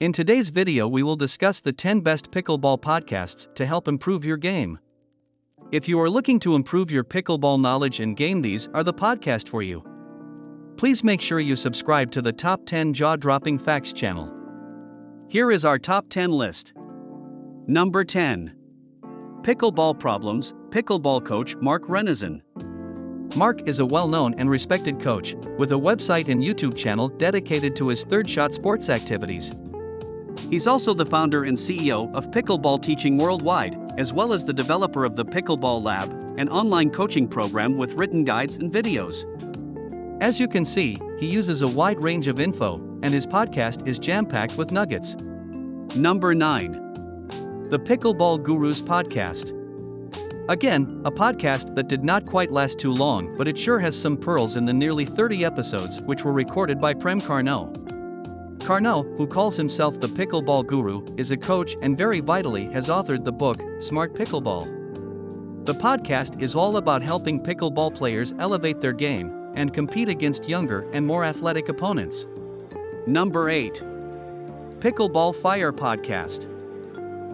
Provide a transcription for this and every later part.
In today's video we will discuss the 10 best pickleball podcasts to help improve your game. If you are looking to improve your pickleball knowledge and game, these are the podcast for you. Please make sure you subscribe to the Top 10 Jaw-Dropping Facts channel. Here is our top 10 list. Number 10. Pickleball Problems, Pickleball coach Mark Renison. Mark is a well-known and respected coach, with a website and YouTube channel dedicated to his third shot sports activities. He's also the founder and CEO of Pickleball Teaching Worldwide, as well as the developer of the Pickleball Lab, an online coaching program with written guides and videos. As you can see, he uses a wide range of info, and his podcast is jam-packed with nuggets. Number 9. The Pickleball Gurus Podcast. Again, a podcast that did not quite last too long, but it sure has some pearls in the nearly 30 episodes which were recorded by Prem Carnell. Carnell, who calls himself the Pickleball Guru, is a coach and very vitally has authored the book, Smart Pickleball. The podcast is all about helping pickleball players elevate their game and compete against younger and more athletic opponents. Number 8. Pickleball Fire Podcast.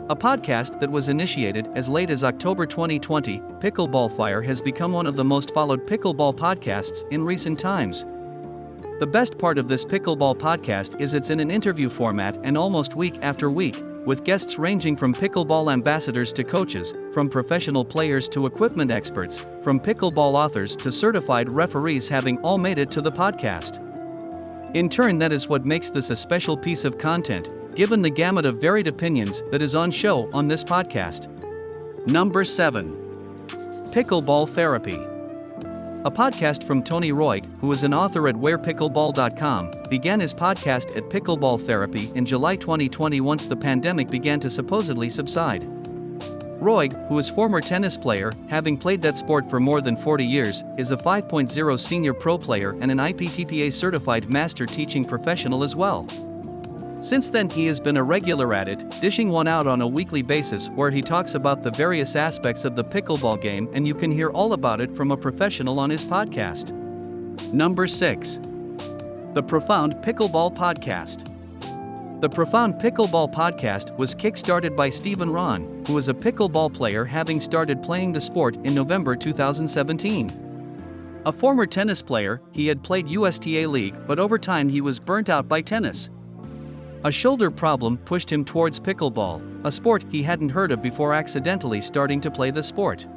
A podcast that was initiated as late as October 2020, Pickleball Fire has become one of the most followed pickleball podcasts in recent times. The best part of this pickleball podcast is it's in an interview format and almost week after week, with guests ranging from pickleball ambassadors to coaches, from professional players to equipment experts, from pickleball authors to certified referees, having all made it to the podcast. In turn, that is what makes this a special piece of content, given the gamut of varied opinions that is on show on this podcast. Number 7. Pickleball Therapy. A podcast from Tony Roig, who is an author at wherepickleball.com, began his podcast at Pickleball Therapy in July 2020 once the pandemic began to supposedly subside. Roig, who is former tennis player, having played that sport for more than 40 years, is a 5.0 senior pro player and an IPTPA certified master teaching professional as well. Since then he has been a regular at it, dishing one out on a weekly basis where he talks about the various aspects of the pickleball game, and you can hear all about it from a professional on his podcast. Number 6. The Profound Pickleball Podcast. The Profound Pickleball Podcast was kick-started by Stephen Ron, who is a pickleball player having started playing the sport in November 2017. A former tennis player, he had played USTA League, but over time he was burnt out by tennis. A shoulder problem pushed him towards pickleball, a sport he hadn't heard of before accidentally starting to play the sport.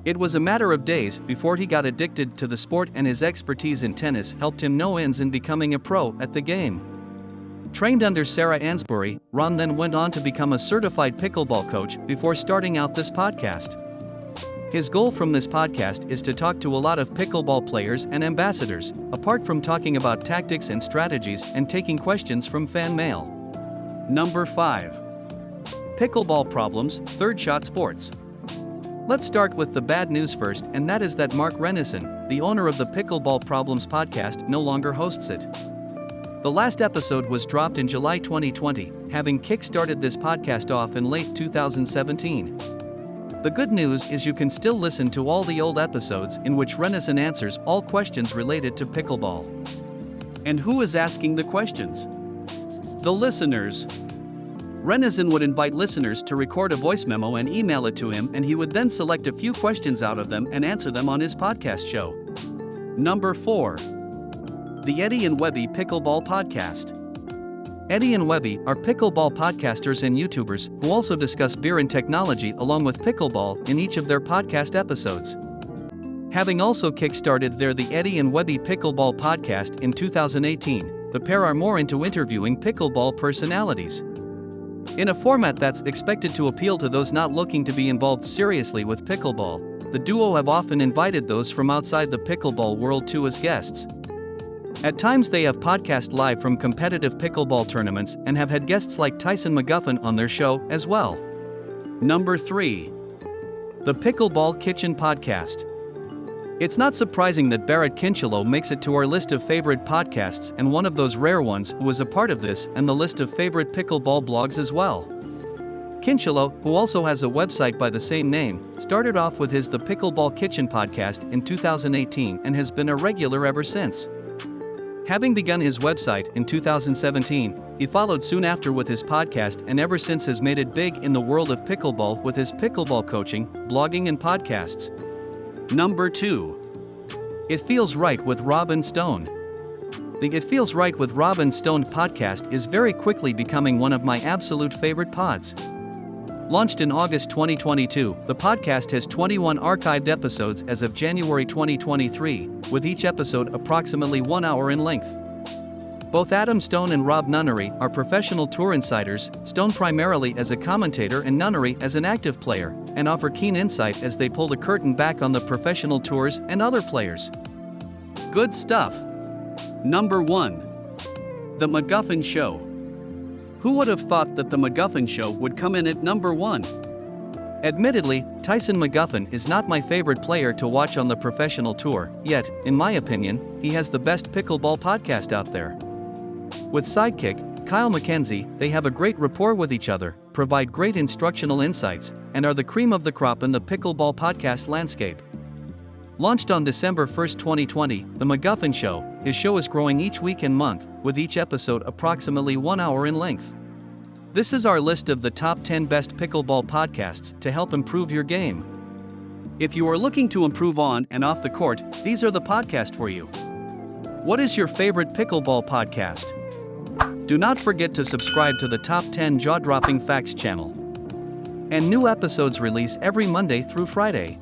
It was a matter of days before he got addicted to the sport, and his expertise in tennis helped him no ends in becoming a pro at the game. Trained under Sarah Ansbury, Ron then went on to become a certified pickleball coach before starting out this podcast. His goal from this podcast is to talk to a lot of pickleball players and ambassadors, apart from talking about tactics and strategies and taking questions from fan mail. Number 5. Pickleball Problems, Third Shot Sports. Let's start with the bad news first, and that is that Mark Renison, the owner of the Pickleball Problems podcast, no longer hosts it. The last episode was dropped in July 2020, having kick-started this podcast off in late 2017. The good news is you can still listen to all the old episodes in which Renison answers all questions related to pickleball. And who is asking the questions? The listeners. Renison would invite listeners to record a voice memo and email it to him, and he would then select a few questions out of them and answer them on his podcast show. Number 4. The Eddie and Webby Pickleball Podcast. Eddie and Webby are pickleball podcasters and YouTubers who also discuss beer and technology along with pickleball in each of their podcast episodes. Having also kick-started the Eddie and Webby Pickleball Podcast in 2018, the pair are more into interviewing pickleball personalities. In a format that's expected to appeal to those not looking to be involved seriously with pickleball, the duo have often invited those from outside the pickleball world too as guests. At times they have podcast live from competitive pickleball tournaments and have had guests like Tyson McGuffin on their show as well. Number 3. The Pickleball Kitchen Podcast. It's not surprising that Barrett Kinchelow makes it to our list of favorite podcasts, and one of those rare ones who is a part of this and the list of favorite pickleball blogs as well. Kinchelow, who also has a website by the same name, started off with the Pickleball Kitchen podcast in 2018 and has been a regular ever since. Having begun his website in 2017, he followed soon after with his podcast and ever since has made it big in the world of pickleball with his pickleball coaching, blogging and podcasts. Number 2. It Feels Right with Robin Stone. The It Feels Right with Robin Stone podcast is very quickly becoming one of my absolute favorite pods. Launched in August 2022, the podcast has 21 archived episodes as of January 2023, with each episode approximately 1 hour in length. Both Adam Stone and Rob Nunnery are professional tour insiders, Stone primarily as a commentator and Nunnery as an active player, and offer keen insight as they pull the curtain back on the professional tours and other players. Good stuff. Number 1. The McGuffin Show. Who would have thought that the McGuffin Show would come in at number 1? Admittedly, Tyson McGuffin is not my favorite player to watch on the professional tour, yet, in my opinion, he has the best pickleball podcast out there. With sidekick, Kyle McKenzie, they have a great rapport with each other, provide great instructional insights, and are the cream of the crop in the pickleball podcast landscape. Launched on December 1, 2020, The McGuffin Show, his show is growing each week and month, with each episode approximately 1 hour in length. This is our list of the top 10 best pickleball podcasts to help improve your game. If you are looking to improve on and off the court, these are the podcasts for you. What is your favorite pickleball podcast? Do not forget to subscribe to the Top 10 Jaw-Dropping Facts channel. And new episodes release every Monday through Friday.